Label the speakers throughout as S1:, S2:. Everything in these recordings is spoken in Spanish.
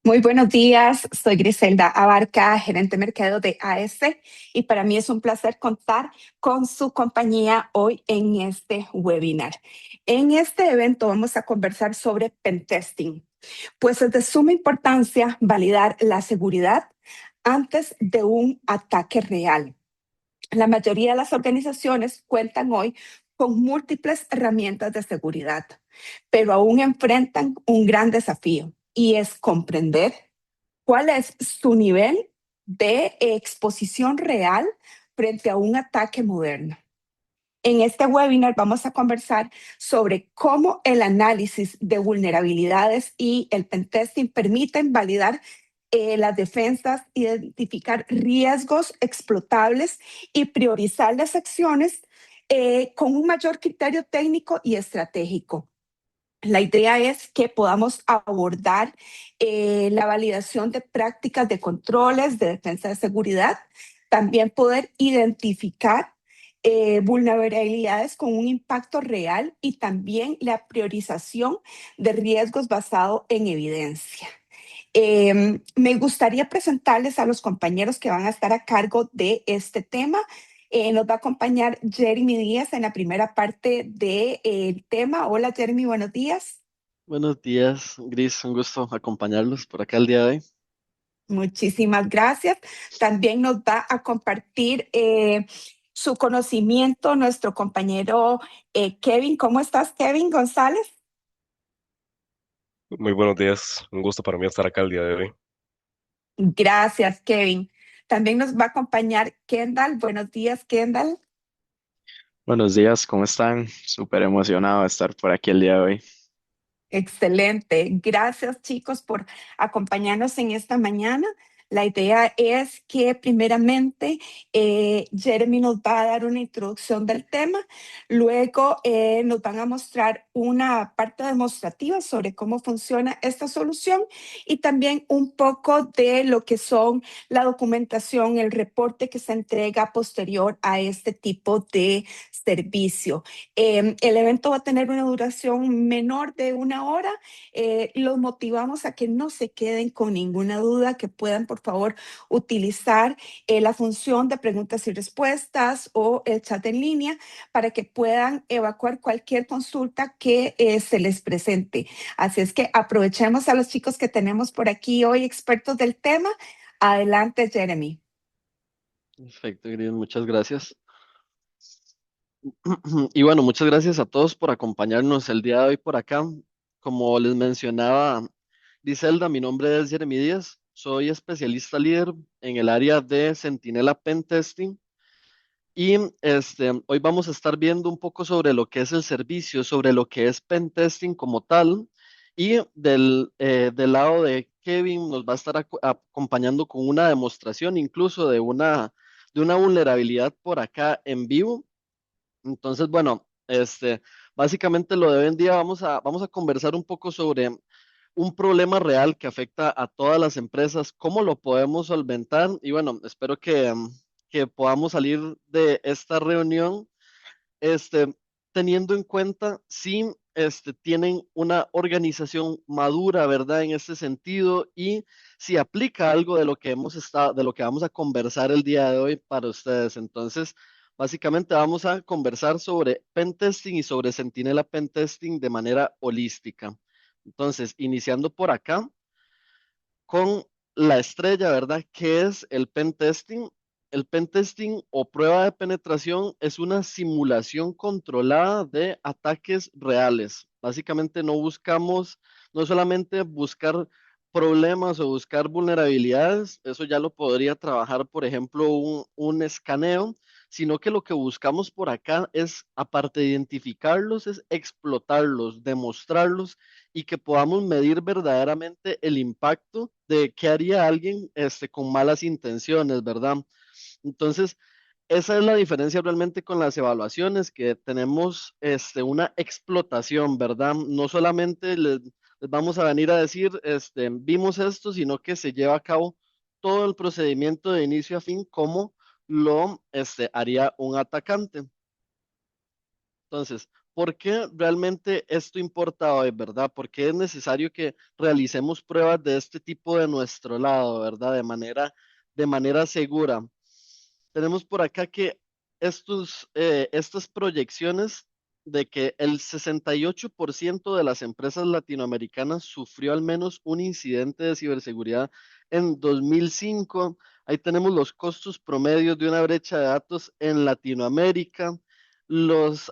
S1: Muy buenos días, soy Griselda Abarca, gerente de mercadeo de AS, y para mí es un placer contar con su compañía hoy en este webinar. En este evento vamos a conversar sobre pentesting, pues es de suma importancia validar la seguridad antes de un ataque real. La mayoría de las organizaciones cuentan hoy con múltiples herramientas de seguridad, pero aún enfrentan un gran desafío y es comprender cuál es su nivel de exposición real frente a un ataque moderno. En este webinar vamos a conversar sobre cómo el análisis de vulnerabilidades y el pentesting permiten validar las defensas, identificar riesgos explotables y priorizar las acciones con un mayor criterio técnico y estratégico. La idea es que podamos abordar la validación de prácticas de controles, de defensa de seguridad, también poder identificar vulnerabilidades con un impacto real y también la priorización de riesgos basado en evidencia. Me gustaría presentarles a los compañeros que van a estar a cargo de este tema. Nos va a acompañar Jeremy Díaz en la primera parte del tema. Hola Jeremy, buenos días.
S2: Buenos días, Gris, un gusto acompañarlos por acá el día de hoy.
S1: Muchísimas gracias. También nos va a compartir su conocimiento nuestro compañero Kevin. ¿Cómo estás, Kevin González?
S3: Muy buenos días, un gusto para mí estar acá el día de hoy.
S1: Gracias, Kevin. También nos va a acompañar Kendall. Buenos días, Kendall.
S4: Buenos días, ¿cómo están? Súper emocionado de estar por aquí el día de hoy.
S1: Excelente. Gracias, chicos, por acompañarnos en esta mañana. La idea es que primeramente Jeremy nos va a dar una introducción del tema, luego nos van a mostrar una parte demostrativa sobre cómo funciona esta solución y también un poco de lo que son la documentación, el reporte que se entrega posterior a este tipo de servicio. El evento va a tener una duración menor de una hora. Los motivamos a que no se queden con ninguna duda, que puedan, por favor, utilizar la función de preguntas y respuestas o el chat en línea para que puedan evacuar cualquier consulta que se les presente. Así es que aprovechemos a los chicos que tenemos por aquí hoy, expertos del tema. Adelante, Jeremy.
S2: Perfecto, Gris, muchas gracias. Y bueno, muchas gracias a todos por acompañarnos el día de hoy por acá. Como les mencionaba Griselda, mi nombre es Jeremy Díaz, soy especialista líder en el área de Centinela Pen Testing. Y hoy vamos a estar viendo un poco sobre lo que es el servicio, sobre lo que es pen testing como tal. Y del lado de Kevin nos va a estar acompañando con una demostración incluso de una vulnerabilidad por acá en vivo. Entonces, bueno, básicamente lo de hoy en día vamos a conversar un poco sobre un problema real que afecta a todas las empresas, cómo lo podemos solventar y bueno, espero que podamos salir de esta reunión este, teniendo en cuenta si tienen una organización madura, ¿verdad? En este sentido y si aplica algo de lo que de lo que vamos a conversar el día de hoy para ustedes. Entonces, básicamente vamos a conversar sobre pentesting y sobre Centinela Pentesting de manera holística. Entonces, iniciando por acá con la estrella, ¿verdad? ¿Qué es el pentesting? El pentesting o prueba de penetración es una simulación controlada de ataques reales. Básicamente no buscamos, no solamente buscar problemas o buscar vulnerabilidades, eso ya lo podría trabajar, por ejemplo, un escaneo, sino que lo que buscamos por acá es, aparte de identificarlos, es explotarlos, demostrarlos y que podamos medir verdaderamente el impacto de qué haría alguien con malas intenciones, ¿verdad? Entonces, esa es la diferencia realmente con las evaluaciones, que tenemos una explotación, ¿verdad? No solamente les vamos a venir a decir, vimos esto, sino que se lleva a cabo todo el procedimiento de inicio a fin como lo haría un atacante. Entonces, ¿Por qué realmente esto importa hoy, verdad? ¿Por qué es necesario que realicemos pruebas de este tipo de nuestro lado, verdad? De manera segura. Tenemos por acá que estas proyecciones de que el 68% de las empresas latinoamericanas sufrió al menos un incidente de ciberseguridad en 2005. Ahí tenemos los costos promedios de una brecha de datos en Latinoamérica. Los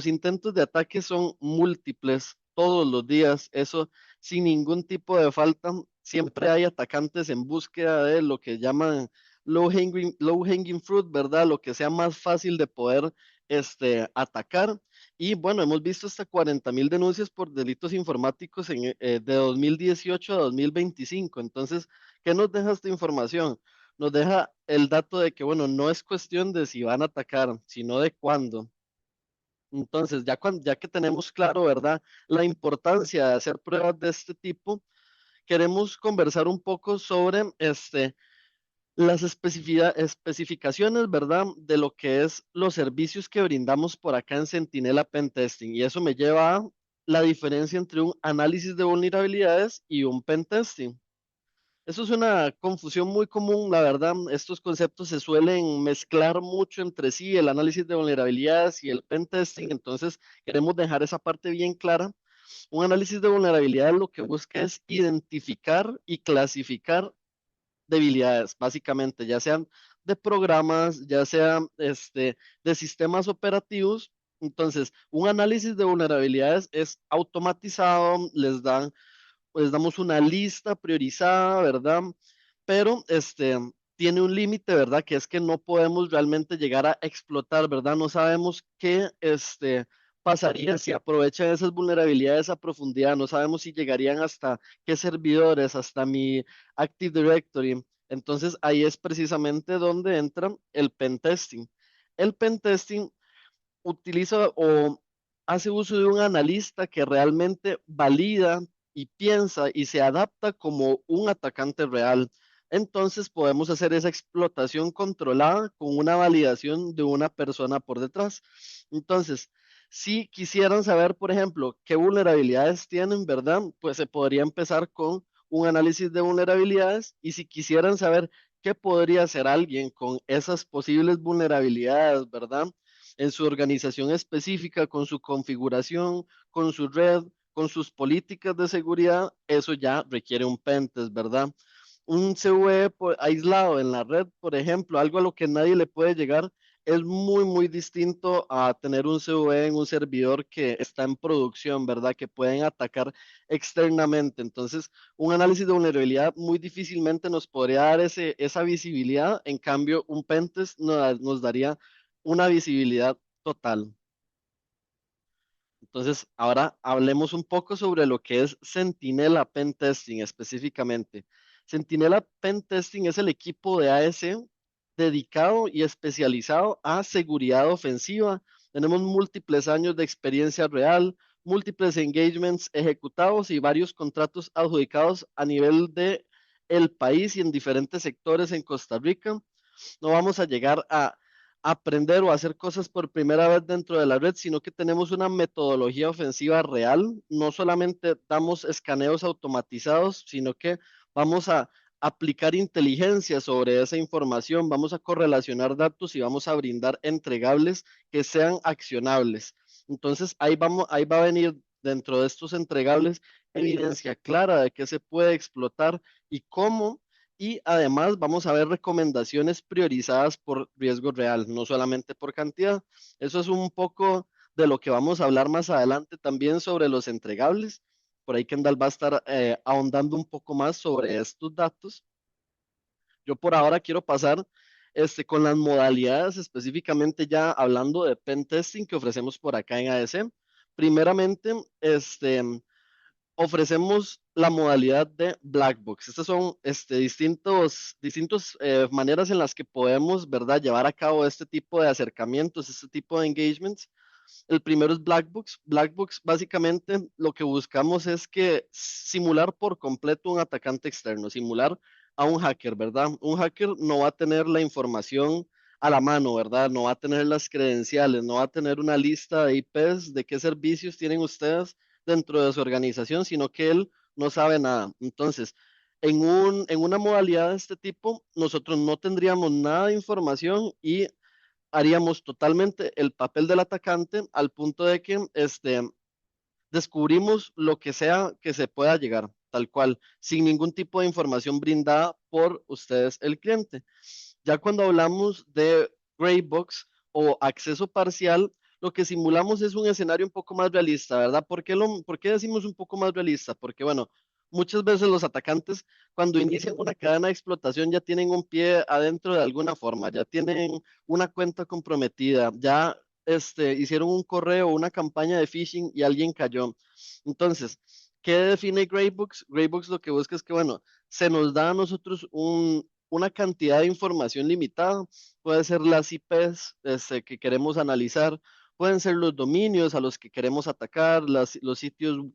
S2: intentos de ataque son múltiples todos los días, eso sin ningún tipo de falta. Siempre hay atacantes en búsqueda de lo que llaman low hanging fruit, ¿verdad? Lo que sea más fácil de poder atacar. Y bueno, hemos visto hasta 40,000 denuncias por delitos informáticos de 2018 a 2025. Entonces, ¿qué nos deja esta información? Nos deja el dato de que, bueno, no es cuestión de si van a atacar, sino de cuándo. Entonces, ya que tenemos claro, ¿verdad? La importancia de hacer pruebas de este tipo, queremos conversar un poco sobre las especificaciones, ¿verdad? De lo que es los servicios que brindamos por acá en Centinela Pentesting. Y eso me lleva a la diferencia entre un análisis de vulnerabilidades y un pentesting. Eso es una confusión muy común, la verdad. Estos conceptos se suelen mezclar mucho entre sí, el análisis de vulnerabilidades y el pentesting. Entonces, queremos dejar esa parte bien clara. Un análisis de vulnerabilidades lo que busca es identificar y clasificar debilidades, básicamente, ya sean de programas, ya sean de sistemas operativos. Entonces, un análisis de vulnerabilidades es automatizado, les damos una lista priorizada, ¿verdad? Pero tiene un límite, ¿verdad? Que es que no podemos realmente llegar a explotar, ¿verdad? No sabemos qué pasaría si aprovechan esas vulnerabilidades a profundidad, no sabemos si llegarían hasta qué servidores, hasta mi Active Directory. Entonces ahí es precisamente donde entra el pentesting. El pentesting utiliza o hace uso de un analista que realmente valida y piensa y se adapta como un atacante real. Entonces podemos hacer esa explotación controlada con una validación de una persona por detrás. Entonces, si quisieran saber, por ejemplo, qué vulnerabilidades tienen, ¿verdad? Pues se podría empezar con un análisis de vulnerabilidades y si quisieran saber qué podría hacer alguien con esas posibles vulnerabilidades, ¿verdad? En su organización específica, con su configuración, con su red, con sus políticas de seguridad, eso ya requiere un pentest, ¿verdad? Un CVE aislado en la red, por ejemplo, algo a lo que nadie le puede llegar, es muy, muy distinto a tener un CVE en un servidor que está en producción, ¿verdad? Que pueden atacar externamente. Entonces, un análisis de vulnerabilidad muy difícilmente nos podría dar esa visibilidad. En cambio, un pentest nos daría una visibilidad total. Entonces, ahora hablemos un poco sobre lo que es Centinela Pentesting específicamente. Centinela Pentesting es el equipo de AS dedicado y especializado a seguridad ofensiva. Tenemos múltiples años de experiencia real, múltiples engagements ejecutados y varios contratos adjudicados a nivel de el país y en diferentes sectores en Costa Rica. No vamos a llegar a aprender o hacer cosas por primera vez dentro de la red, sino que tenemos una metodología ofensiva real. No solamente damos escaneos automatizados, sino que vamos a aplicar inteligencia sobre esa información, vamos a correlacionar datos y vamos a brindar entregables que sean accionables. Entonces, ahí va a venir dentro de estos entregables evidencia clara de qué se puede explotar y cómo, y además vamos a ver recomendaciones priorizadas por riesgo real, no solamente por cantidad. Eso es un poco de lo que vamos a hablar más adelante también sobre los entregables. Por ahí Kendall va a estar ahondando un poco más sobre estos datos. Yo por ahora quiero pasar con las modalidades, específicamente ya hablando de pen testing que ofrecemos por acá en ADC. Primeramente, ofrecemos la modalidad de Black Box. Estas son distintos maneras en las que podemos, ¿verdad?, llevar a cabo este tipo de acercamientos, este tipo de engagements. El primero es Black Box. Black Box, básicamente, lo que buscamos es que simular por completo un atacante externo, simular a un hacker, ¿verdad? Un hacker no va a tener la información a la mano, ¿verdad? No va a tener las credenciales, no va a tener una lista de IPs de qué servicios tienen ustedes dentro de su organización, sino que él no sabe nada. Entonces, en una modalidad de este tipo, nosotros no tendríamos nada de información y haríamos totalmente el papel del atacante al punto de que descubrimos lo que sea que se pueda llegar, tal cual, sin ningún tipo de información brindada por ustedes, el cliente. Ya cuando hablamos de gray box o acceso parcial, lo que simulamos es un escenario un poco más realista, ¿verdad? ¿Por qué decimos un poco más realista? Porque, bueno, muchas veces los atacantes, cuando inician una cadena de explotación, ya tienen un pie adentro de alguna forma, ya tienen una cuenta comprometida, ya hicieron un correo, una campaña de phishing y alguien cayó. Entonces, ¿qué define Greybooks? Greybooks lo que busca es que, bueno, se nos da a nosotros una cantidad de información limitada. Puede ser las IPs que queremos analizar, pueden ser los dominios a los que queremos atacar, los sitios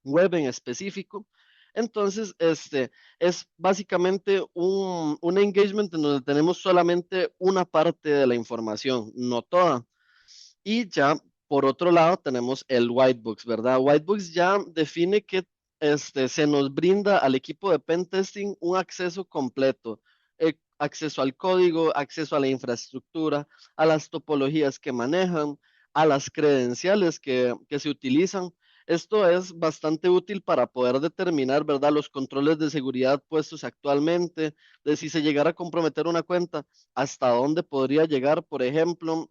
S2: web en específico. Entonces, es básicamente un engagement en donde tenemos solamente una parte de la información, no toda. Y ya por otro lado tenemos el Whitebox, ¿verdad? Whitebox ya define que se nos brinda al equipo de pen testing un acceso completo, acceso al código, acceso a la infraestructura, a las topologías que manejan, a las credenciales que se utilizan. Esto es bastante útil para poder determinar, ¿verdad?, los controles de seguridad puestos actualmente, de si se llegara a comprometer una cuenta, hasta dónde podría llegar, por ejemplo,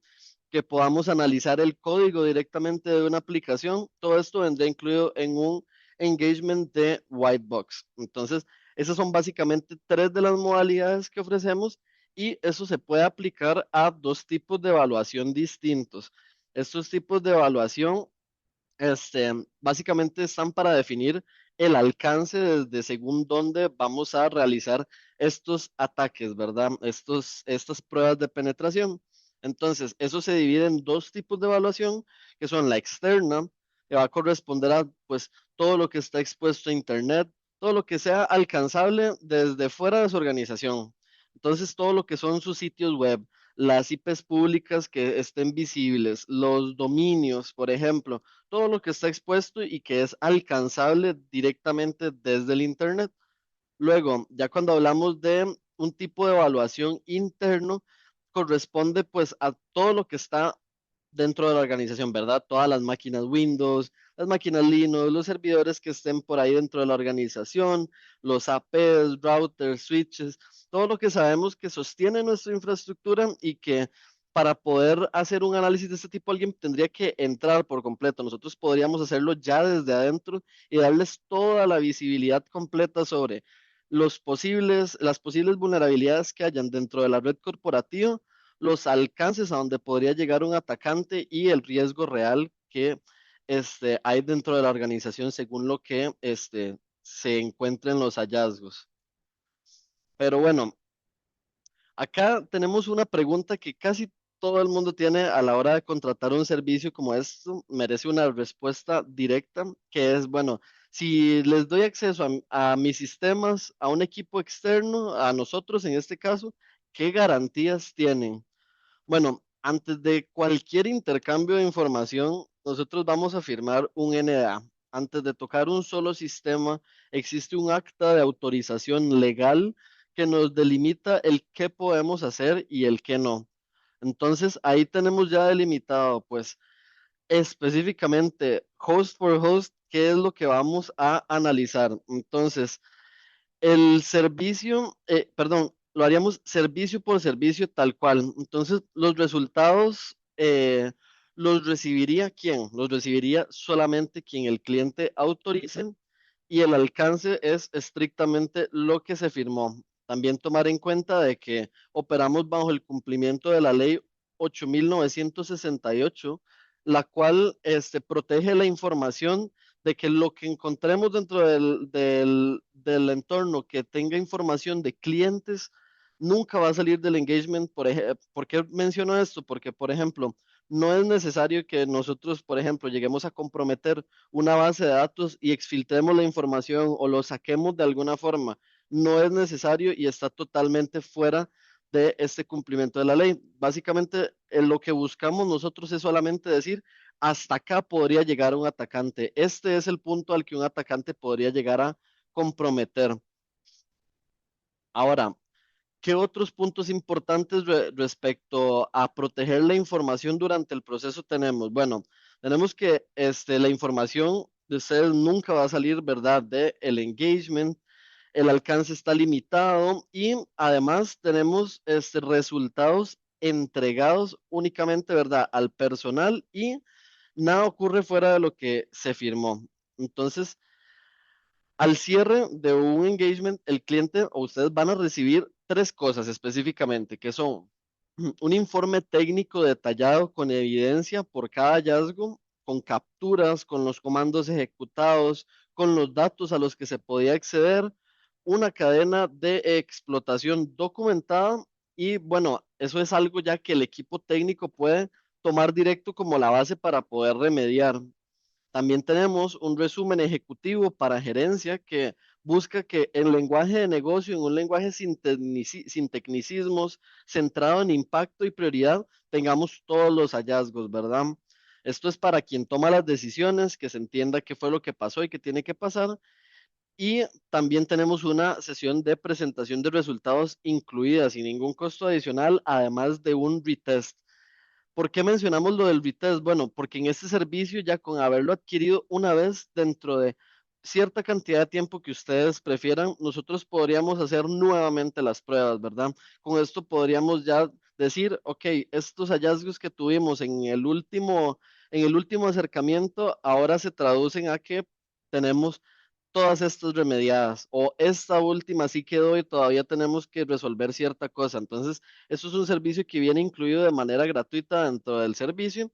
S2: que podamos analizar el código directamente de una aplicación. Todo esto vendría incluido en un engagement de Whitebox. Entonces, esas son básicamente tres de las modalidades que ofrecemos y eso se puede aplicar a dos tipos de evaluación distintos. Estos tipos de evaluación básicamente están para definir el alcance desde según dónde vamos a realizar estos ataques, ¿verdad? Estas pruebas de penetración. Entonces, eso se divide en dos tipos de evaluación, que son la externa, que va a corresponder a pues todo lo que está expuesto a Internet, todo lo que sea alcanzable desde fuera de su organización. Entonces, todo lo que son sus sitios web, las IPs públicas que estén visibles, los dominios, por ejemplo, todo lo que está expuesto y que es alcanzable directamente desde el Internet. Luego, ya cuando hablamos de un tipo de evaluación interno, corresponde pues a todo lo que está dentro de la organización, ¿verdad? Todas las máquinas Windows, las máquinas Linux, los servidores que estén por ahí dentro de la organización, los APs, routers, switches, todo lo que sabemos que sostiene nuestra infraestructura y que para poder hacer un análisis de este tipo alguien tendría que entrar por completo. Nosotros podríamos hacerlo ya desde adentro y darles toda la visibilidad completa sobre las posibles vulnerabilidades que hayan dentro de la red corporativa, los alcances a donde podría llegar un atacante y el riesgo real que hay dentro de la organización según lo que se encuentren los hallazgos. Pero bueno, acá tenemos una pregunta que casi todo el mundo tiene a la hora de contratar un servicio como esto, merece una respuesta directa, que es, bueno, si les doy acceso a mis sistemas, a un equipo externo, a nosotros en este caso, ¿qué garantías tienen? Bueno, antes de cualquier intercambio de información, nosotros vamos a firmar un NDA. Antes de tocar un solo sistema, existe un acta de autorización legal que nos delimita el qué podemos hacer y el qué no. Entonces, ahí tenemos ya delimitado, pues, específicamente host por host, qué es lo que vamos a analizar. Entonces, el servicio, perdón, lo haríamos servicio por servicio tal cual. Entonces, los resultados los recibiría quién? Los recibiría solamente quien el cliente autorice y el alcance es estrictamente lo que se firmó. También tomar en cuenta de que operamos bajo el cumplimiento de la ley 8968, la cual protege la información de que lo que encontremos dentro del entorno que tenga información de clientes nunca va a salir del engagement. ¿Por qué menciono esto? Porque, por ejemplo, no es necesario que nosotros, por ejemplo, lleguemos a comprometer una base de datos y exfiltremos la información o lo saquemos de alguna forma. No es necesario y está totalmente fuera de este cumplimiento de la ley. Básicamente, lo que buscamos nosotros es solamente decir, hasta acá podría llegar un atacante. Este es el punto al que un atacante podría llegar a comprometer. Ahora, ¿qué otros puntos importantes respecto a proteger la información durante el proceso tenemos? Bueno, tenemos que la información de ustedes nunca va a salir, ¿verdad? De el engagement, el alcance está limitado y además tenemos resultados entregados únicamente, ¿verdad? Al personal y nada ocurre fuera de lo que se firmó. Entonces, al cierre de un engagement, el cliente o ustedes van a recibir tres cosas específicamente, que son un informe técnico detallado con evidencia por cada hallazgo, con capturas, con los comandos ejecutados, con los datos a los que se podía acceder, una cadena de explotación documentada y bueno, eso es algo ya que el equipo técnico puede tomar directo como la base para poder remediar. También tenemos un resumen ejecutivo para gerencia que busca que en lenguaje de negocio, en un lenguaje sin tecnicismos, centrado en impacto y prioridad, tengamos todos los hallazgos, ¿verdad? Esto es para quien toma las decisiones, que se entienda qué fue lo que pasó y qué tiene que pasar. Y también tenemos una sesión de presentación de resultados incluida sin ningún costo adicional, además de un retest. ¿Por qué mencionamos lo del retest? Bueno, porque en este servicio ya con haberlo adquirido una vez dentro de cierta cantidad de tiempo que ustedes prefieran, nosotros podríamos hacer nuevamente las pruebas, ¿verdad? Con esto podríamos ya decir, ok, estos hallazgos que tuvimos en el último acercamiento ahora se traducen a que tenemos todas estas remediadas o esta última sí quedó y todavía tenemos que resolver cierta cosa. Entonces, eso es un servicio que viene incluido de manera gratuita dentro del servicio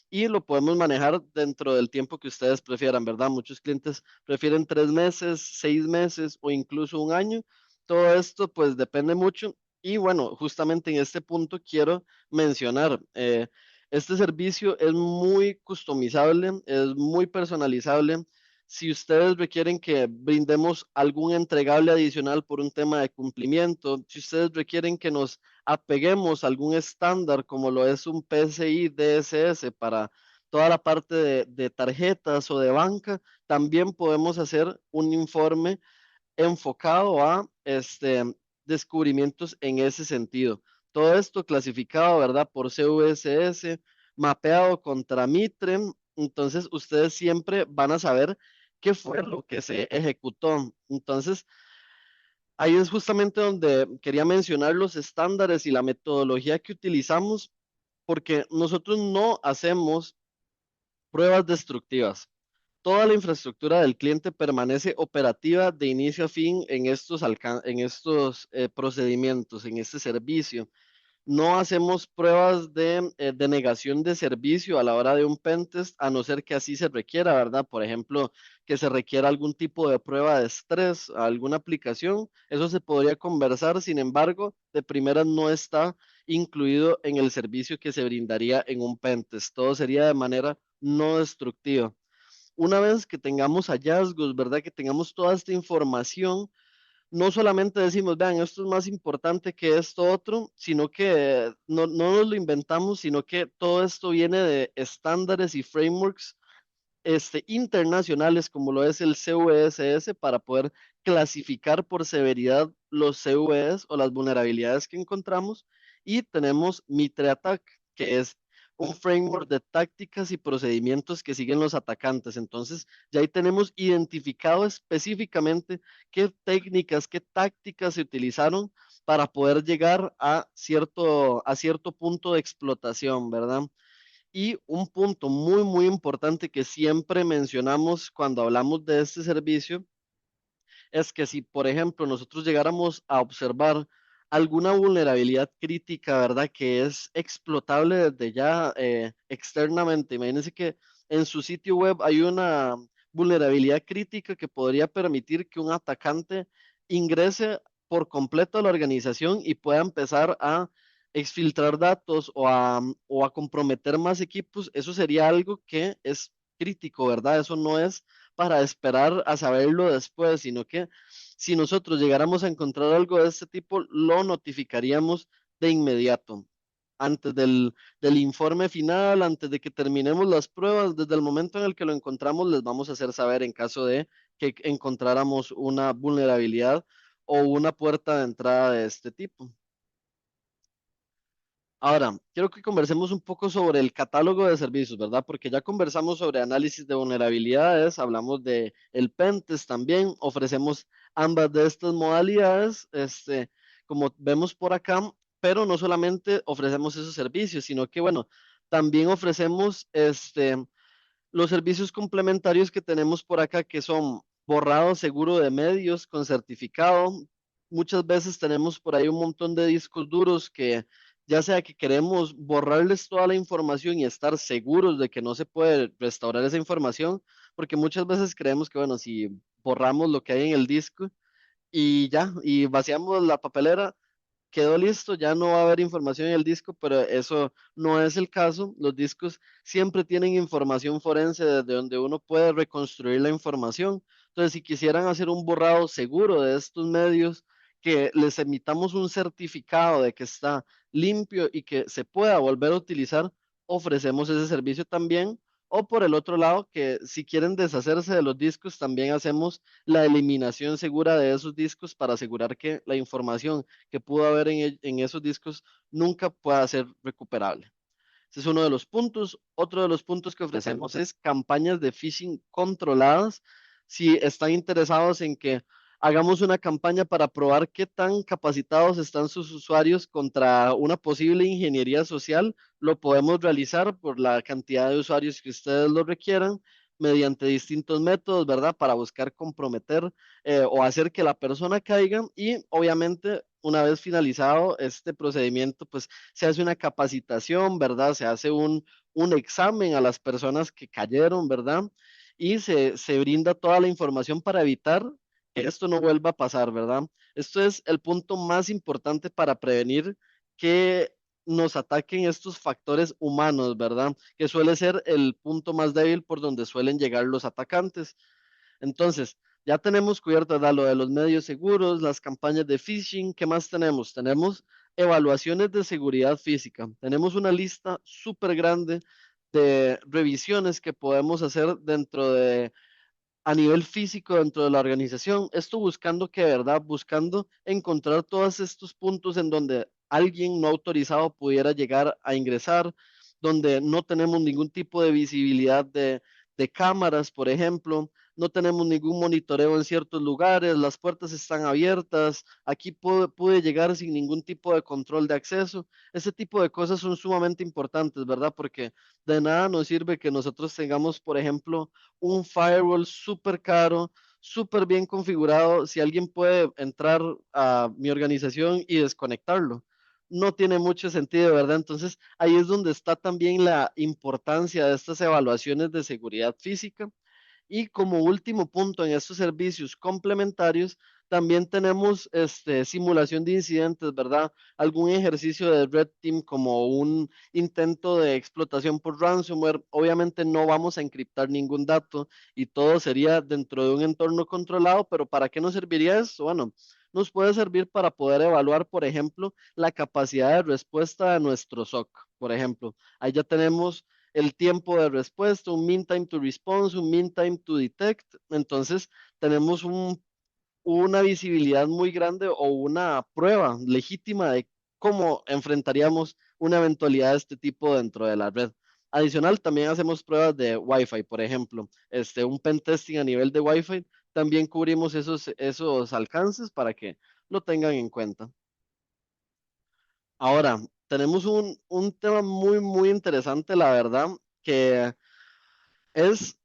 S2: y lo podemos manejar dentro del tiempo que ustedes prefieran, ¿verdad? Muchos clientes prefieren 3 meses, 6 meses o incluso un año. Todo esto pues depende mucho y bueno, justamente en este punto quiero mencionar, este servicio es muy customizable, es muy personalizable. Si ustedes requieren que brindemos algún entregable adicional por un tema de cumplimiento, si ustedes requieren que nos apeguemos a algún estándar como lo es un PCI DSS para toda la parte de tarjetas o de banca, también podemos hacer un informe enfocado a descubrimientos en ese sentido. Todo esto clasificado, ¿verdad? Por CVSS, mapeado contra Mitre. Entonces, ustedes siempre van a saber qué fue lo que se ejecutó. Entonces, ahí es justamente donde quería mencionar los estándares y la metodología que utilizamos, porque nosotros no hacemos pruebas destructivas. Toda la infraestructura del cliente permanece operativa de inicio a fin en estos procedimientos, en este servicio. No hacemos pruebas de negación de servicio a la hora de un pentest, a no ser que así se requiera, ¿verdad? Por ejemplo, que se requiera algún tipo de prueba de estrés a alguna aplicación. Eso se podría conversar, sin embargo, de primera no está incluido en el servicio que se brindaría en un pentest. Todo sería de manera no destructiva. Una vez que tengamos hallazgos, ¿verdad? Que tengamos toda esta información, no solamente decimos, vean, esto es más importante que esto otro, sino que no nos lo inventamos, sino que todo esto viene de estándares y frameworks internacionales como lo es el CVSS para poder clasificar por severidad los CVEs o las vulnerabilidades que encontramos y tenemos Mitre Attack, que es un framework de tácticas y procedimientos que siguen los atacantes. Entonces, ya ahí tenemos identificado específicamente qué técnicas, qué tácticas se utilizaron para poder llegar a cierto punto de explotación, ¿verdad? Y un punto muy, muy importante que siempre mencionamos cuando hablamos de este servicio es que si, por ejemplo, nosotros llegáramos a observar alguna vulnerabilidad crítica, ¿verdad? Que es explotable desde ya externamente. Imagínense que en su sitio web hay una vulnerabilidad crítica que podría permitir que un atacante ingrese por completo a la organización y pueda empezar a exfiltrar datos o a comprometer más equipos. Eso sería algo que es crítico, ¿verdad? Eso no es para esperar a saberlo después, sino que si nosotros llegáramos a encontrar algo de este tipo, lo notificaríamos de inmediato, antes del informe final, antes de que terminemos las pruebas, desde el momento en el que lo encontramos, les vamos a hacer saber en caso de que encontráramos una vulnerabilidad o una puerta de entrada de este tipo. Ahora, quiero que conversemos un poco sobre el catálogo de servicios, ¿verdad? Porque ya conversamos sobre análisis de vulnerabilidades, hablamos de el pentest también, ofrecemos ambas de estas modalidades, como vemos por acá, pero no solamente ofrecemos esos servicios, sino que, bueno, también ofrecemos los servicios complementarios que tenemos por acá, que son borrado seguro de medios con certificado. Muchas veces tenemos por ahí un montón de discos duros que ya sea que queremos borrarles toda la información y estar seguros de que no se puede restaurar esa información, porque muchas veces creemos que, bueno, si borramos lo que hay en el disco y ya, y vaciamos la papelera, quedó listo, ya no va a haber información en el disco, pero eso no es el caso. Los discos siempre tienen información forense desde donde uno puede reconstruir la información. Entonces, si quisieran hacer un borrado seguro de estos medios, que les emitamos un certificado de que está limpio y que se pueda volver a utilizar, ofrecemos ese servicio también. O por el otro lado, que si quieren deshacerse de los discos, también hacemos la eliminación segura de esos discos para asegurar que la información que pudo haber en esos discos nunca pueda ser recuperable. Ese es uno de los puntos. Otro de los puntos que ofrecemos es campañas de phishing controladas. Si están interesados en que hagamos una campaña para probar qué tan capacitados están sus usuarios contra una posible ingeniería social, lo podemos realizar por la cantidad de usuarios que ustedes lo requieran mediante distintos métodos, ¿verdad? Para buscar comprometer o hacer que la persona caiga y obviamente una vez finalizado este procedimiento, pues se hace una capacitación, ¿verdad? Se hace un examen a las personas que cayeron, ¿verdad? Y se brinda toda la información para evitar que esto no vuelva a pasar, ¿verdad? Esto es el punto más importante para prevenir que nos ataquen estos factores humanos, ¿verdad? Que suele ser el punto más débil por donde suelen llegar los atacantes. Entonces, ya tenemos cubierto, ¿verdad? Lo de los medios seguros, las campañas de phishing. ¿Qué más tenemos? Tenemos evaluaciones de seguridad física. Tenemos una lista súper grande de revisiones que podemos hacer dentro de a nivel físico dentro de la organización. Esto buscando que, ¿verdad? Buscando encontrar todos estos puntos en donde alguien no autorizado pudiera llegar a ingresar, donde no tenemos ningún tipo de visibilidad de cámaras, por ejemplo, no tenemos ningún monitoreo en ciertos lugares, las puertas están abiertas, aquí pude llegar sin ningún tipo de control de acceso. Ese tipo de cosas son sumamente importantes, ¿verdad? Porque de nada nos sirve que nosotros tengamos, por ejemplo, un firewall súper caro, súper bien configurado, si alguien puede entrar a mi organización y desconectarlo. No tiene mucho sentido, ¿verdad? Entonces, ahí es donde está también la importancia de estas evaluaciones de seguridad física. Y como último punto en estos servicios complementarios, también tenemos simulación de incidentes, ¿verdad? Algún ejercicio de Red Team como un intento de explotación por ransomware. Obviamente no vamos a encriptar ningún dato y todo sería dentro de un entorno controlado, pero ¿para qué nos serviría eso? Bueno, nos puede servir para poder evaluar, por ejemplo, la capacidad de respuesta de nuestro SOC. Por ejemplo, ahí ya tenemos el tiempo de respuesta, un mean time to response, un mean time to detect. Entonces, tenemos una visibilidad muy grande o una prueba legítima de cómo enfrentaríamos una eventualidad de este tipo dentro de la red. Adicional, también hacemos pruebas de Wi-Fi, por ejemplo, un pen testing a nivel de Wi-Fi. También cubrimos esos alcances para que lo tengan en cuenta. Ahora, tenemos un tema muy, muy interesante, la verdad, que es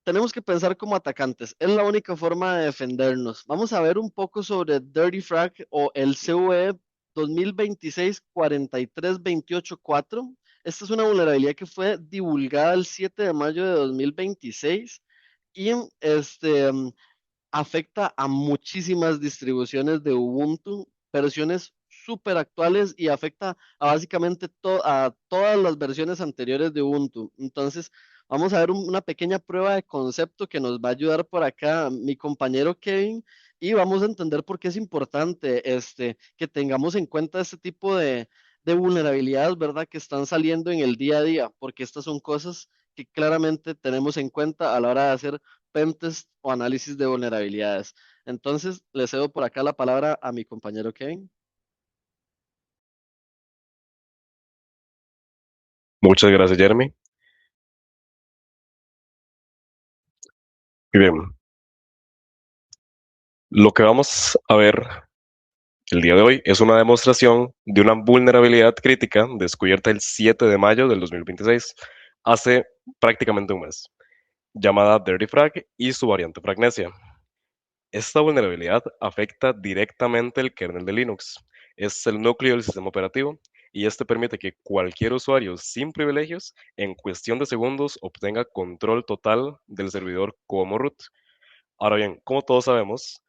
S2: tenemos que pensar como atacantes. Es la única forma de defendernos. Vamos a ver un poco sobre Dirty Frag o el CVE 2026-4328-4. Esta es una vulnerabilidad que fue divulgada el 7 de mayo de 2026 y afecta a muchísimas distribuciones de Ubuntu, versiones súper actuales y afecta a básicamente a todas las versiones anteriores de Ubuntu. Entonces, vamos a ver una pequeña prueba de concepto que nos va a ayudar por acá mi compañero Kevin y vamos a entender por qué es importante que tengamos en cuenta este tipo de vulnerabilidades, ¿verdad? Que están saliendo en el día a día, porque estas son cosas que claramente tenemos en cuenta a la hora de hacer pentest o análisis de vulnerabilidades. Entonces, le cedo por acá la palabra a mi compañero Kevin.
S3: Muchas gracias, Jeremy. Muy bien. Lo que vamos a ver el día de hoy es una demostración de una vulnerabilidad crítica descubierta el 7 de mayo del 2026, hace prácticamente un mes, llamada Dirty Frag y su variante Fragnesia. Esta vulnerabilidad afecta directamente el kernel de Linux. Es el núcleo del sistema operativo y este permite que cualquier usuario sin privilegios en cuestión de segundos obtenga control total del servidor como root. Ahora bien, como todos sabemos,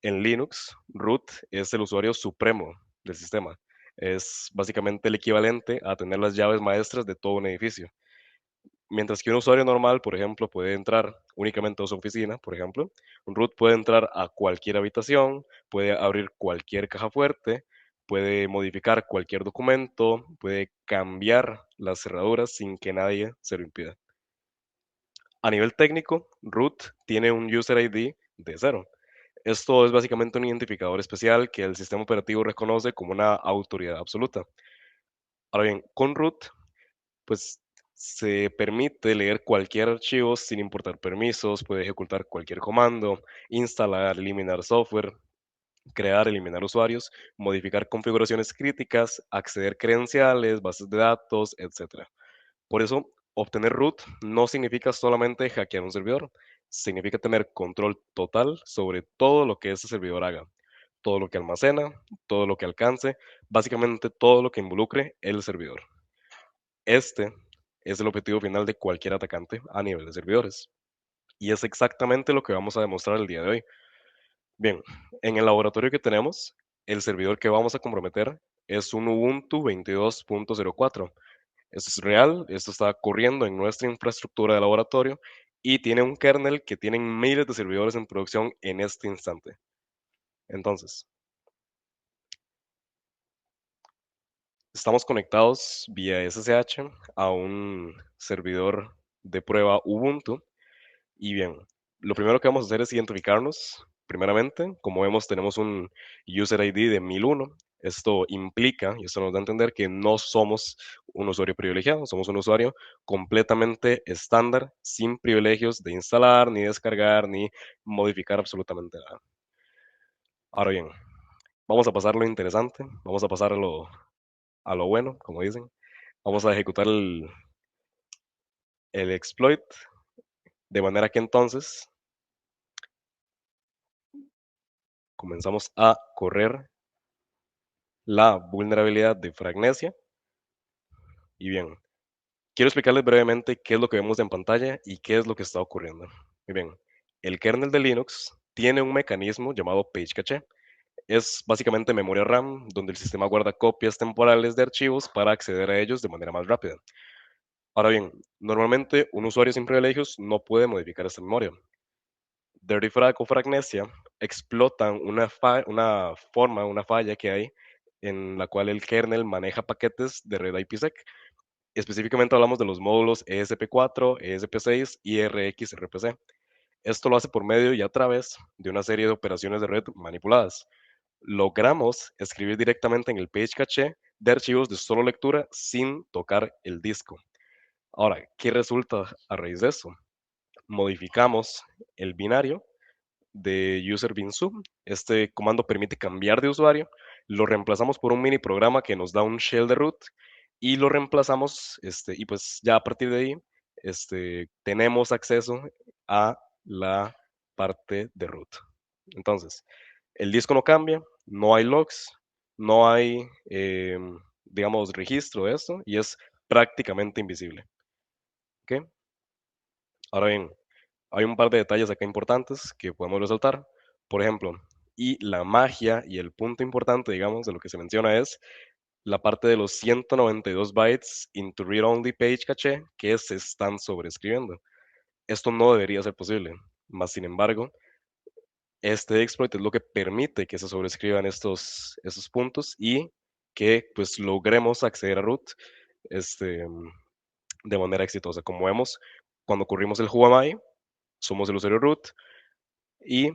S3: en Linux, root es el usuario supremo del sistema. Es básicamente el equivalente a tener las llaves maestras de todo un edificio. Mientras que un usuario normal, por ejemplo, puede entrar únicamente a su oficina, por ejemplo, un root puede entrar a cualquier habitación, puede abrir cualquier caja fuerte, puede modificar cualquier documento, puede cambiar las cerraduras sin que nadie se lo impida. A nivel técnico, root tiene un user ID de cero. Esto es básicamente un identificador especial que el sistema operativo reconoce como una autoridad absoluta. Ahora bien, con root pues se permite leer cualquier archivo sin importar permisos, puede ejecutar cualquier comando, instalar, eliminar software, crear, eliminar usuarios, modificar configuraciones críticas, acceder credenciales, bases de datos, etc. Por eso, obtener root no significa solamente hackear un servidor, significa tener control total sobre todo lo que ese servidor haga, todo lo que almacena, todo lo que alcance, básicamente todo lo que involucre el servidor. Este es el objetivo final de cualquier atacante a nivel de servidores. Y es exactamente lo que vamos a demostrar el día de hoy. Bien, en el laboratorio que tenemos, el servidor que vamos a comprometer es un Ubuntu 22.04. Esto es real, esto está corriendo en nuestra infraestructura de laboratorio y tiene un kernel que tienen miles de servidores en producción en este instante. Entonces, estamos conectados vía SSH a un servidor de prueba Ubuntu. Y bien, lo primero que vamos a hacer es identificarnos. Primeramente, como vemos, tenemos un user ID de 1001. Esto implica, y esto nos da a entender que no somos un usuario privilegiado, somos un usuario completamente estándar, sin privilegios de instalar, ni descargar, ni modificar absolutamente nada. Ahora bien, vamos a pasar lo interesante, vamos a pasar a lo bueno, como dicen. Vamos a ejecutar el exploit, de manera que entonces comenzamos a correr la vulnerabilidad de Fragnesia. Y bien, quiero explicarles brevemente qué es lo que vemos en pantalla y qué es lo que está ocurriendo. Muy bien, el kernel de Linux tiene un mecanismo llamado page cache. Es básicamente memoria RAM donde el sistema guarda copias temporales de archivos para acceder a ellos de manera más rápida. Ahora bien, normalmente un usuario sin privilegios no puede modificar esta memoria. Dirty Frag o Fragnesia explotan una falla que hay en la cual el kernel maneja paquetes de red IPsec. Específicamente hablamos de los módulos ESP4, ESP6 y RxRPC. Esto lo hace por medio y a través de una serie de operaciones de red manipuladas. Logramos escribir directamente en el page cache de archivos de solo lectura sin tocar el disco. Ahora, ¿qué resulta a raíz de eso? Modificamos el binario de user bin sub. Este comando permite cambiar de usuario. Lo reemplazamos por un mini programa que nos da un shell de root y lo reemplazamos, y pues ya a partir de ahí, tenemos acceso a la parte de root. Entonces, el disco no cambia, no hay logs, no hay, digamos, registro de esto y es prácticamente invisible. ¿Ok? Ahora bien, hay un par de detalles acá importantes que podemos resaltar. Por ejemplo, y la magia y el punto importante, digamos, de lo que se menciona es la parte de los 192 bytes into read-only page cache que se están sobreescribiendo. Esto no debería ser posible, más sin embargo, Este exploit es lo que permite que se sobrescriban estos puntos y que pues logremos acceder a root este, de manera exitosa. Como vemos, cuando corrimos el whoami, somos el usuario root y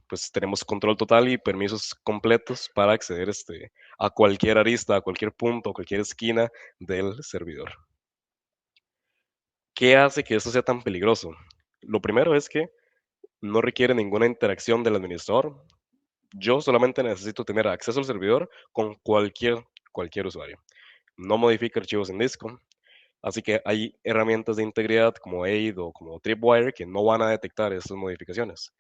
S3: pues tenemos control total y permisos completos para acceder a cualquier arista, a cualquier punto, a cualquier esquina del servidor. ¿Qué hace que esto sea tan peligroso? Lo primero es que no requiere ninguna interacción del administrador. Yo solamente necesito tener acceso al servidor con cualquier usuario. No modifica archivos en disco. Así que hay herramientas de integridad como AID o como Tripwire que no van a detectar estas modificaciones.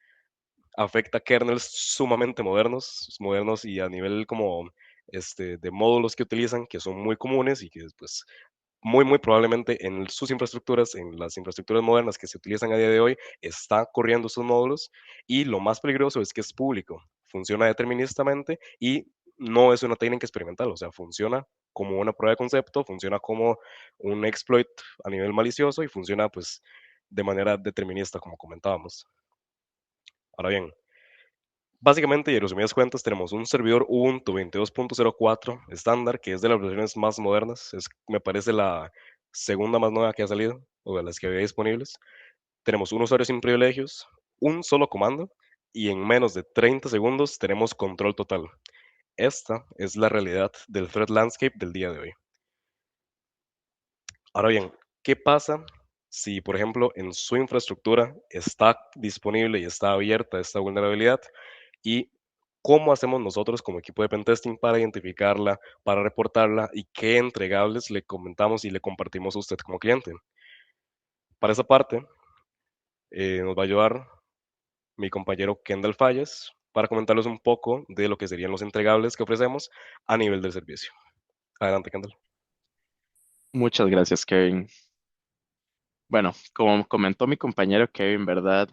S3: Afecta kernels sumamente modernos y a nivel como de módulos que utilizan, que son muy comunes y que pues muy probablemente en sus infraestructuras, en las infraestructuras modernas que se utilizan a día de hoy, está corriendo sus módulos y lo más peligroso es que es público, funciona deterministamente y no es una técnica experimental, o sea, funciona como una prueba de concepto, funciona como un exploit a nivel malicioso y funciona pues de manera determinista, como comentábamos. Ahora bien, básicamente, y en resumidas cuentas, tenemos un servidor Ubuntu 22.04 estándar, que es de las versiones más modernas, me parece la segunda más nueva que ha salido, o de las que había disponibles. Tenemos un usuario sin privilegios, un solo comando, y en menos de 30 segundos tenemos control total. Esta es la realidad del threat landscape del día de hoy. Ahora bien, ¿qué pasa si, por ejemplo, en su infraestructura está disponible y está abierta esta vulnerabilidad? ¿Y cómo hacemos nosotros como equipo de pentesting para identificarla, para reportarla y qué entregables le comentamos y le compartimos a usted como cliente? Para esa parte, nos va a ayudar mi compañero Kendall Falles para comentarles un poco de lo que serían los entregables que ofrecemos a nivel del servicio. Adelante, Kendall.
S4: Muchas gracias, Kevin. Bueno, como comentó mi compañero Kevin, ¿verdad?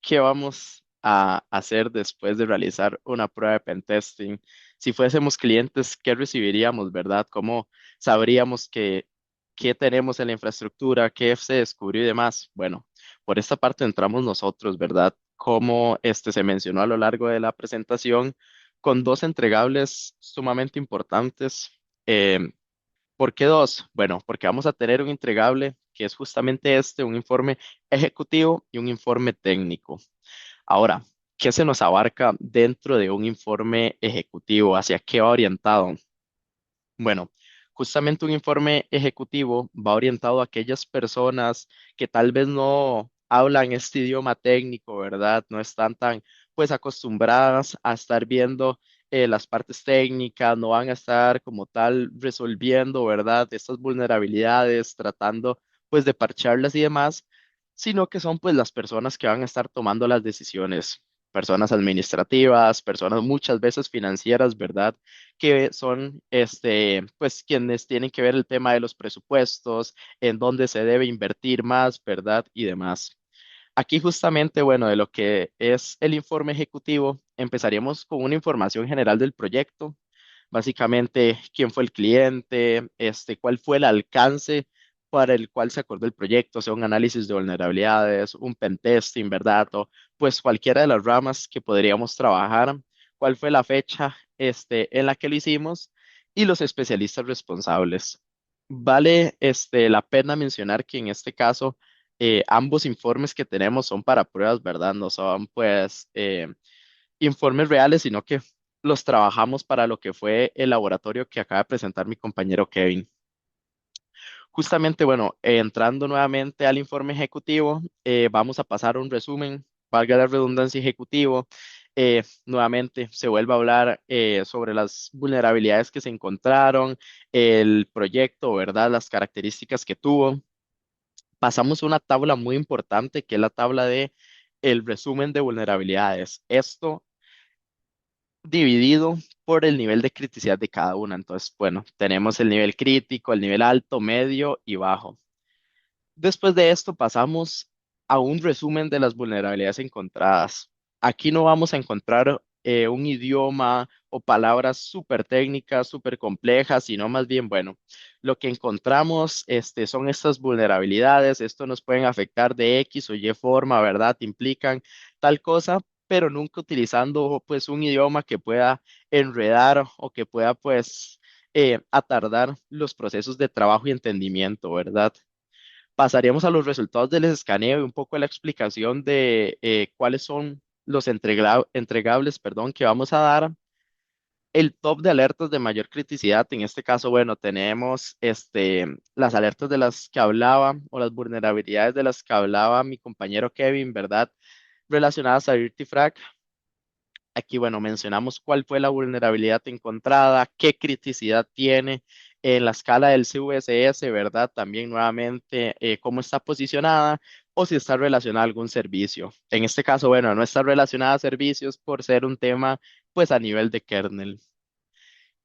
S4: ¿Qué vamos a hacer después de realizar una prueba de pentesting? Si fuésemos clientes, ¿qué recibiríamos, verdad? ¿Cómo sabríamos qué tenemos en la infraestructura, qué se descubrió y demás? Bueno, por esta parte entramos nosotros, ¿verdad? Como se mencionó a lo largo de la presentación, con dos entregables sumamente importantes. Eh, ¿Por qué dos? Bueno, porque vamos a tener un entregable que es justamente un informe ejecutivo y un informe técnico. Ahora, ¿qué se nos abarca dentro de un informe ejecutivo? ¿Hacia qué va orientado? Bueno, justamente un informe ejecutivo va orientado a aquellas personas que tal vez no hablan este idioma técnico, ¿verdad? No están tan pues acostumbradas a estar viendo las partes técnicas, no van a estar como tal resolviendo, ¿verdad? Estas vulnerabilidades, tratando pues de parcharlas y demás, sino que son pues las personas que van a estar tomando las decisiones, personas administrativas, personas muchas veces financieras, ¿verdad? Que son pues quienes tienen que ver el tema de los presupuestos, en dónde se debe invertir más, ¿verdad? Y demás. Aquí justamente, bueno, de lo que es el informe ejecutivo, empezaríamos con una información general del proyecto, básicamente quién fue el cliente, cuál fue el alcance para el cual se acordó el proyecto, o sea, un análisis de vulnerabilidades, un pentesting, ¿verdad? O pues cualquiera de las ramas que podríamos trabajar, cuál fue la fecha, en la que lo hicimos y los especialistas responsables. Vale, la pena mencionar que en este caso, ambos informes que tenemos son para pruebas, ¿verdad? No son, pues, informes reales, sino que los trabajamos para lo que fue el laboratorio que acaba de presentar mi compañero Kevin. Justamente, bueno, entrando nuevamente al informe ejecutivo, vamos a pasar a un resumen, valga la redundancia ejecutivo. Nuevamente se vuelve a hablar sobre las vulnerabilidades que se encontraron, el proyecto, ¿verdad? Las características que tuvo. Pasamos a una tabla muy importante que es la tabla de el resumen de vulnerabilidades. Esto dividido por el nivel de criticidad de cada una. Entonces, bueno, tenemos el nivel crítico, el nivel alto, medio y bajo. Después de esto pasamos a un resumen de las vulnerabilidades encontradas. Aquí no vamos a encontrar un idioma o palabras súper técnicas, súper complejas, sino más bien, bueno, lo que encontramos son estas vulnerabilidades, esto nos pueden afectar de X o Y forma, ¿verdad? Implican tal cosa, pero nunca utilizando pues un idioma que pueda enredar o que pueda pues atardar los procesos de trabajo y entendimiento, ¿verdad? Pasaríamos a los resultados del escaneo y un poco a la explicación de cuáles son los entregables, perdón, que vamos a dar. El top de alertas de mayor criticidad, en este caso, bueno, tenemos las alertas de las que hablaba o las vulnerabilidades de las que hablaba mi compañero Kevin, ¿verdad? Relacionadas a Dirty Frag. Aquí, bueno, mencionamos cuál fue la vulnerabilidad encontrada, qué criticidad tiene en la escala del CVSS, ¿verdad? También nuevamente cómo está posicionada o si está relacionada a algún servicio. En este caso, bueno, no está relacionada a servicios por ser un tema pues a nivel de kernel.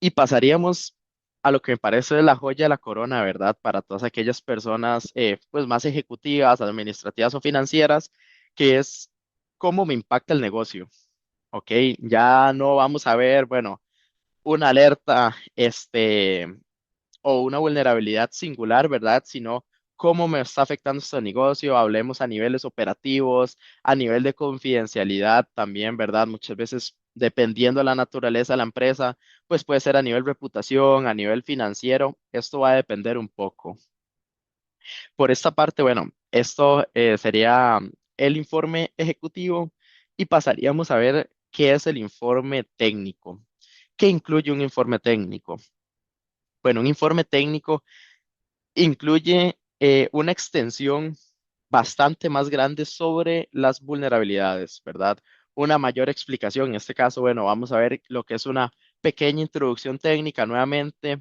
S4: Y pasaríamos a lo que me parece la joya de la corona, ¿verdad? Para todas aquellas personas pues más ejecutivas, administrativas o financieras, que es cómo me impacta el negocio. Ok, ya no vamos a ver, bueno, una alerta, o una vulnerabilidad singular, ¿verdad? Sino cómo me está afectando este negocio. Hablemos a niveles operativos, a nivel de confidencialidad también, ¿verdad? Muchas veces, dependiendo de la naturaleza de la empresa, pues puede ser a nivel reputación, a nivel financiero. Esto va a depender un poco. Por esta parte, bueno, esto sería el informe ejecutivo y pasaríamos a ver qué es el informe técnico. ¿Qué incluye un informe técnico? Bueno, un informe técnico incluye una extensión bastante más grande sobre las vulnerabilidades, ¿verdad? Una mayor explicación. En este caso, bueno, vamos a ver lo que es una pequeña introducción técnica. Nuevamente,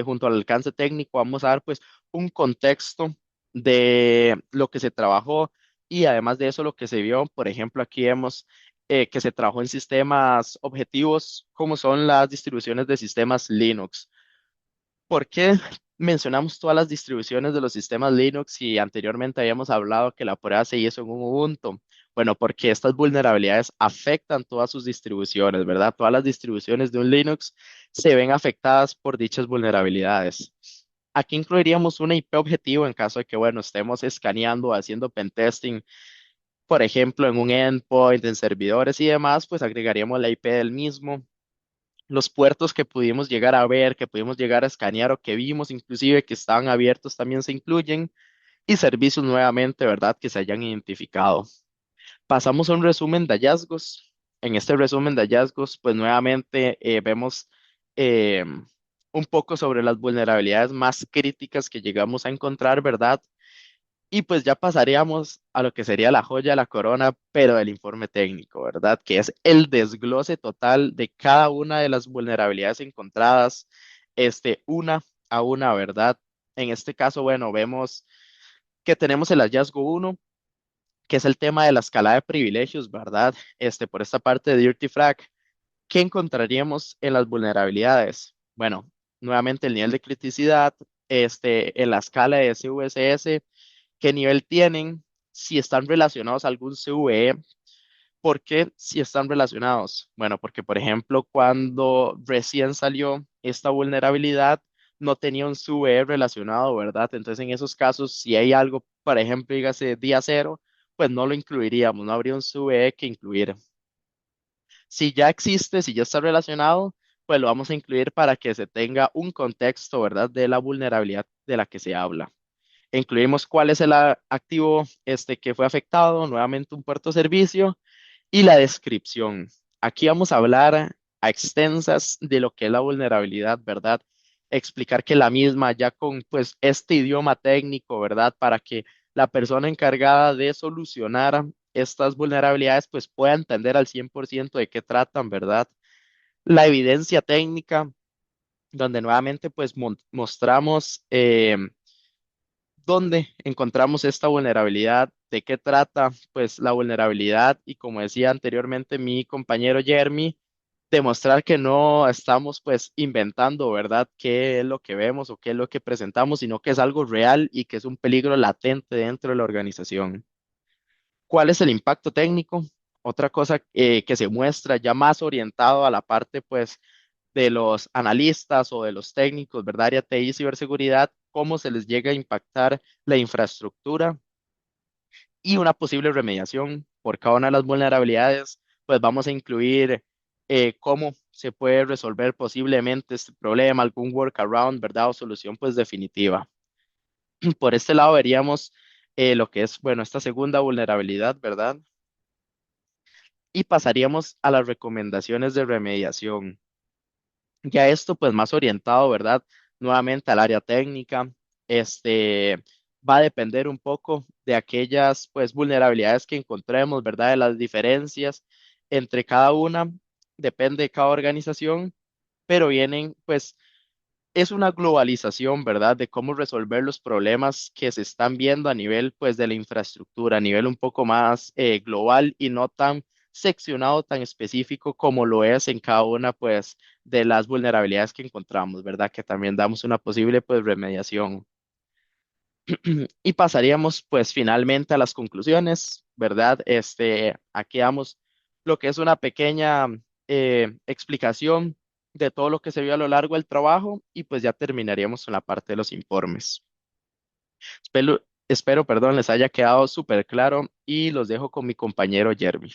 S4: junto al alcance técnico, vamos a dar pues un contexto de lo que se trabajó y además de eso lo que se vio. Por ejemplo, aquí vemos que se trabajó en sistemas objetivos como son las distribuciones de sistemas Linux. ¿Por qué mencionamos todas las distribuciones de los sistemas Linux y anteriormente habíamos hablado que la prueba se hizo en un Ubuntu? Bueno, porque estas vulnerabilidades afectan todas sus distribuciones, ¿verdad? Todas las distribuciones de un Linux se ven afectadas por dichas vulnerabilidades. Aquí incluiríamos una IP objetivo en caso de que, bueno, estemos escaneando, haciendo pentesting, por ejemplo, en un endpoint, en servidores y demás, pues agregaríamos la IP del mismo, los puertos que pudimos llegar a ver, que pudimos llegar a escanear o que vimos inclusive que estaban abiertos también se incluyen y servicios nuevamente, ¿verdad? Que se hayan identificado. Pasamos a un resumen de hallazgos. En este resumen de hallazgos, pues nuevamente vemos eh, un poco sobre las vulnerabilidades más críticas que llegamos a encontrar, ¿verdad? Y pues ya pasaríamos a lo que sería la joya, la corona, pero del informe técnico, ¿verdad? Que es el desglose total de cada una de las vulnerabilidades encontradas, una a una, ¿verdad? En este caso, bueno, vemos que tenemos el hallazgo uno, que es el tema de la escala de privilegios, ¿verdad? Por esta parte de Dirty Flag, ¿qué encontraríamos en las vulnerabilidades? Bueno, nuevamente el nivel de criticidad, en la escala de SVSS, qué nivel tienen, si están relacionados a algún CVE. ¿Por qué si están relacionados? Bueno, porque por ejemplo, cuando recién salió esta vulnerabilidad, no tenía un CVE relacionado, ¿verdad? Entonces, en esos casos, si hay algo, por ejemplo, dígase día cero, pues no lo incluiríamos, no habría un CVE que incluir. Si ya existe, si ya está relacionado, pues lo vamos a incluir para que se tenga un contexto, ¿verdad? De la vulnerabilidad de la que se habla. Incluimos cuál es el activo que fue afectado, nuevamente un puerto servicio y la descripción. Aquí vamos a hablar a extensas de lo que es la vulnerabilidad, ¿verdad? Explicar que la misma ya con pues este idioma técnico, ¿verdad? Para que la persona encargada de solucionar estas vulnerabilidades pues pueda entender al 100% de qué tratan, ¿verdad? La evidencia técnica, donde nuevamente pues mostramos dónde encontramos esta vulnerabilidad, de qué trata, pues la vulnerabilidad y como decía anteriormente mi compañero Jeremy, demostrar que no estamos pues inventando, ¿verdad? ¿Qué es lo que vemos o qué es lo que presentamos, sino que es algo real y que es un peligro latente dentro de la organización? ¿Cuál es el impacto técnico? Otra cosa que se muestra ya más orientado a la parte pues de los analistas o de los técnicos, ¿verdad? Área TI y ciberseguridad, cómo se les llega a impactar la infraestructura y una posible remediación, por cada una de las vulnerabilidades, pues vamos a incluir cómo se puede resolver posiblemente este problema, algún workaround, ¿verdad? O solución pues definitiva. Por este lado veríamos lo que es, bueno, esta segunda vulnerabilidad, ¿verdad? Y pasaríamos a las recomendaciones de remediación. Ya esto, pues más orientado, ¿verdad? Nuevamente al área técnica, este, va a depender un poco de aquellas, pues, vulnerabilidades que encontremos, ¿verdad? De las diferencias entre cada una, depende de cada organización, pero vienen, pues, es una globalización, ¿verdad? De cómo resolver los problemas que se están viendo a nivel, pues, de la infraestructura, a nivel un poco más global y no tan seccionado, tan específico como lo es en cada una, pues, de las vulnerabilidades que encontramos, ¿verdad? Que también damos una posible, pues, remediación. Y pasaríamos, pues, finalmente a las conclusiones, ¿verdad? Aquí damos lo que es una pequeña explicación de todo lo que se vio a lo largo del trabajo y pues ya terminaríamos con la parte de los informes. Perdón, les haya quedado súper claro y los dejo con mi compañero Jeremy.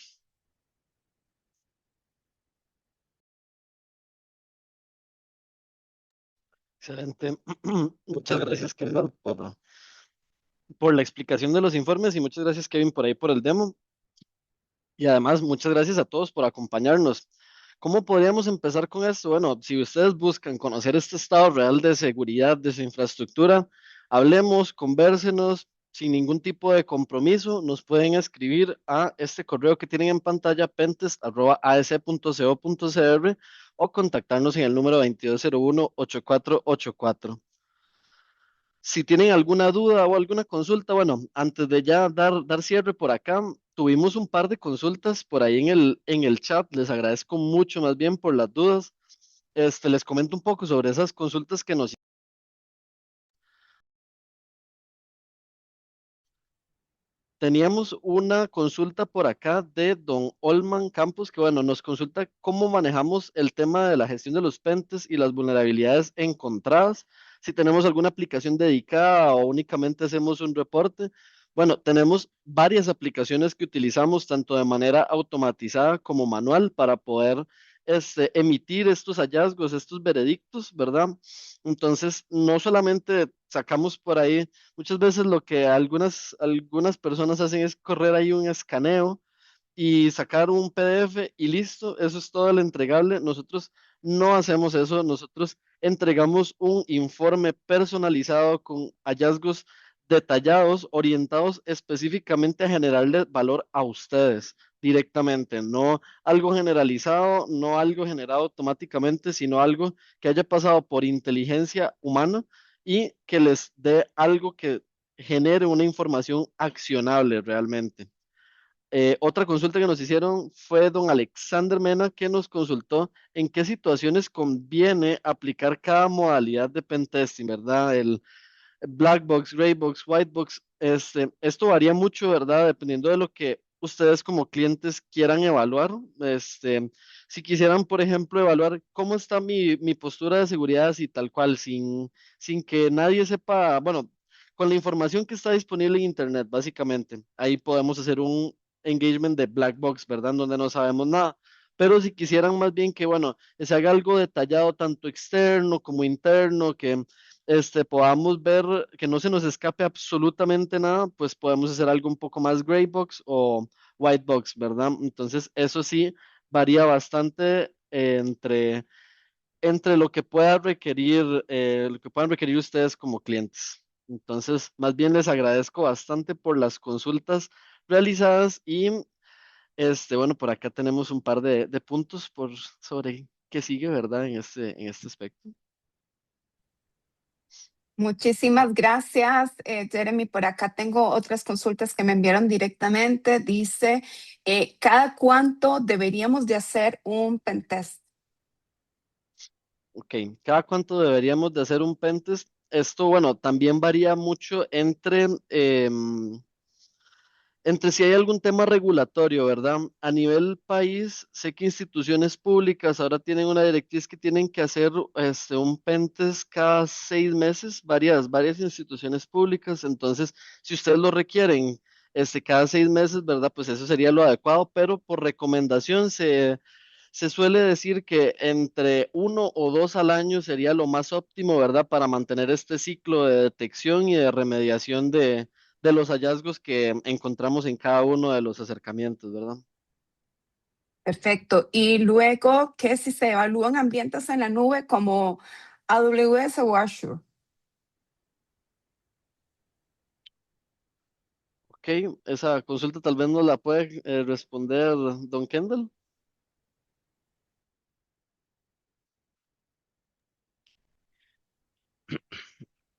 S2: Excelente. Muchas gracias, Kevin, por la explicación de los informes y muchas gracias, Kevin, por ahí por el demo. Y además, muchas gracias a todos por acompañarnos. ¿Cómo podríamos empezar con esto? Bueno, si ustedes buscan conocer este estado real de seguridad de su infraestructura, hablemos, convérsenos sin ningún tipo de compromiso. Nos pueden escribir a este correo que tienen en pantalla, pentest@aec.co.cr o contactarnos en el número 2201-8484. Si tienen alguna duda o alguna consulta, bueno, antes de ya dar cierre por acá, tuvimos un par de consultas por ahí en el chat. Les agradezco mucho más bien por las dudas. Les comento un poco sobre esas consultas que nos teníamos una consulta por acá de don Olman Campos, que bueno, nos consulta cómo manejamos el tema de la gestión de los pentes y las vulnerabilidades encontradas, si tenemos alguna aplicación dedicada o únicamente hacemos un reporte. Bueno, tenemos varias aplicaciones que utilizamos tanto de manera automatizada como manual para poder emitir estos hallazgos, estos veredictos, ¿verdad? Entonces, no solamente sacamos por ahí. Muchas veces lo que algunas personas hacen es correr ahí un escaneo y sacar un PDF y listo, eso es todo el entregable. Nosotros no hacemos eso, nosotros entregamos un informe personalizado con hallazgos detallados, orientados específicamente a generarle valor a ustedes directamente, no algo generalizado, no algo generado automáticamente, sino algo que haya pasado por inteligencia humana y que les dé algo que genere una información accionable realmente. Otra consulta que nos hicieron fue don Alexander Mena, que nos consultó en qué situaciones conviene aplicar cada modalidad de pentesting, ¿verdad? El black box, gray box, white box. Esto varía mucho, ¿verdad? Dependiendo de lo que ustedes como clientes quieran evaluar. Si quisieran, por ejemplo, evaluar cómo está mi postura de seguridad así tal cual, sin que nadie sepa, bueno, con la información que está disponible en Internet, básicamente, ahí podemos hacer un engagement de black box, ¿verdad? Donde no sabemos nada. Pero si quisieran más bien que, bueno, se haga algo detallado, tanto externo como interno, que podamos ver que no se nos escape absolutamente nada, pues podemos hacer algo un poco más gray box o white box, ¿verdad? Entonces, eso sí varía bastante entre lo que puedan requerir ustedes como clientes. Entonces, más bien les agradezco bastante por las consultas realizadas y bueno, por acá tenemos un par de puntos sobre qué sigue, ¿verdad? En este aspecto.
S1: Muchísimas gracias, Jeremy. Por acá tengo otras consultas que me enviaron directamente. Dice, ¿cada cuánto deberíamos de hacer un pentest?
S2: Ok, ¿cada cuánto deberíamos de hacer un pentest? Esto, bueno, también varía mucho entre si hay algún tema regulatorio, ¿verdad? A nivel país, sé que instituciones públicas ahora tienen una directriz que tienen que hacer un pentest cada 6 meses, varias instituciones públicas. Entonces, si ustedes lo requieren cada 6 meses, ¿verdad? Pues eso sería lo adecuado, pero por recomendación se suele decir que entre 1 o 2 al año sería lo más óptimo, ¿verdad? Para mantener este ciclo de detección y de remediación de los hallazgos que encontramos en cada uno de los acercamientos, ¿verdad?
S1: Perfecto. Y luego, ¿qué si se evalúan ambientes en la nube como AWS o Azure?
S2: Ok, esa consulta tal vez nos la puede responder don Kendall.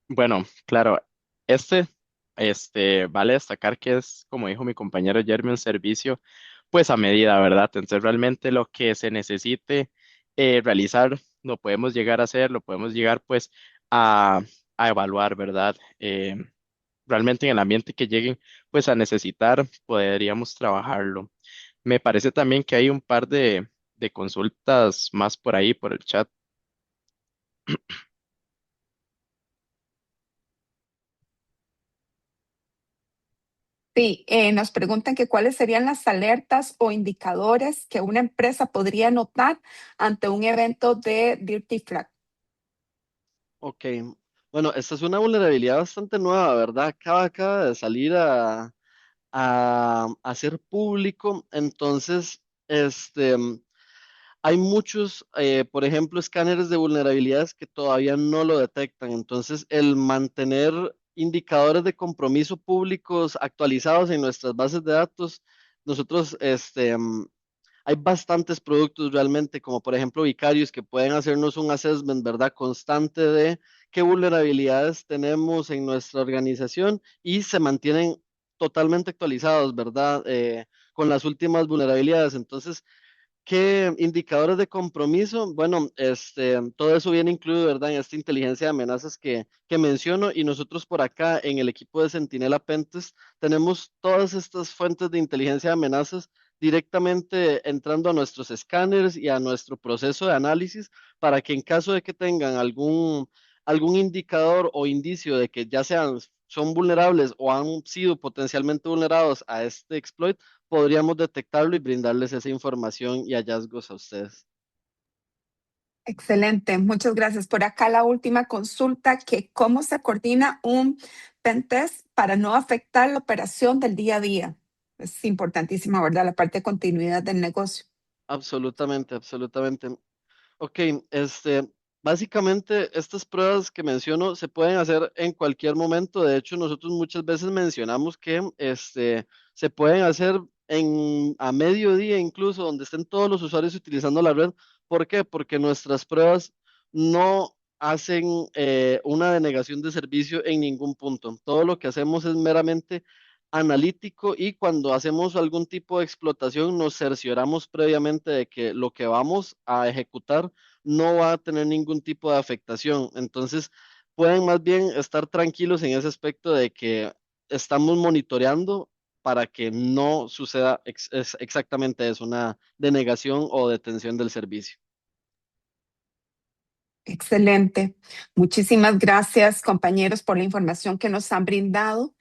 S4: Bueno, claro, vale destacar que es, como dijo mi compañero Jeremy, un servicio, pues a medida, ¿verdad? Entonces, realmente lo que se necesite realizar, lo podemos llegar a hacer, lo podemos llegar, pues, a, a evaluar, ¿verdad? Realmente en el ambiente que lleguen, pues, a necesitar, podríamos trabajarlo. Me parece también que hay un par de consultas más por ahí, por el chat.
S1: Sí, nos preguntan que cuáles serían las alertas o indicadores que una empresa podría notar ante un evento de Dirty Flag.
S2: Ok, bueno, esta es una vulnerabilidad bastante nueva, ¿verdad? Acaba de salir a ser público, entonces, hay muchos, por ejemplo, escáneres de vulnerabilidades que todavía no lo detectan, entonces el mantener indicadores de compromiso públicos actualizados en nuestras bases de datos, nosotros, hay bastantes productos realmente, como por ejemplo Vicarious, que pueden hacernos un assessment, ¿verdad? Constante de qué vulnerabilidades tenemos en nuestra organización y se mantienen totalmente actualizados, ¿verdad? Con las últimas vulnerabilidades. Entonces, ¿qué indicadores de compromiso? Bueno, todo eso viene incluido, ¿verdad? En esta inteligencia de amenazas que menciono y nosotros por acá en el equipo de Centinela Pentest tenemos todas estas fuentes de inteligencia de amenazas directamente entrando a nuestros escáneres y a nuestro proceso de análisis para que en caso de que tengan algún indicador o indicio de que ya son vulnerables o han sido potencialmente vulnerados a este exploit, podríamos detectarlo y brindarles esa información y hallazgos a ustedes.
S1: Excelente, muchas gracias. Por acá la última consulta, que cómo se coordina un pentest para no afectar la operación del día a día. Es importantísima, ¿verdad? La parte de continuidad del negocio.
S2: Absolutamente, absolutamente. Ok, básicamente estas pruebas que menciono se pueden hacer en cualquier momento. De hecho, nosotros muchas veces mencionamos que se pueden hacer a mediodía incluso, donde estén todos los usuarios utilizando la red. ¿Por qué? Porque nuestras pruebas no hacen una denegación de servicio en ningún punto. Todo lo que hacemos es meramente analítico y cuando hacemos algún tipo de explotación nos cercioramos previamente de que lo que vamos a ejecutar no va a tener ningún tipo de afectación. Entonces, pueden más bien estar tranquilos en ese aspecto de que estamos monitoreando para que no suceda exactamente eso, una denegación o detención del servicio.
S1: Excelente. Muchísimas gracias, compañeros, por la información que nos han brindado.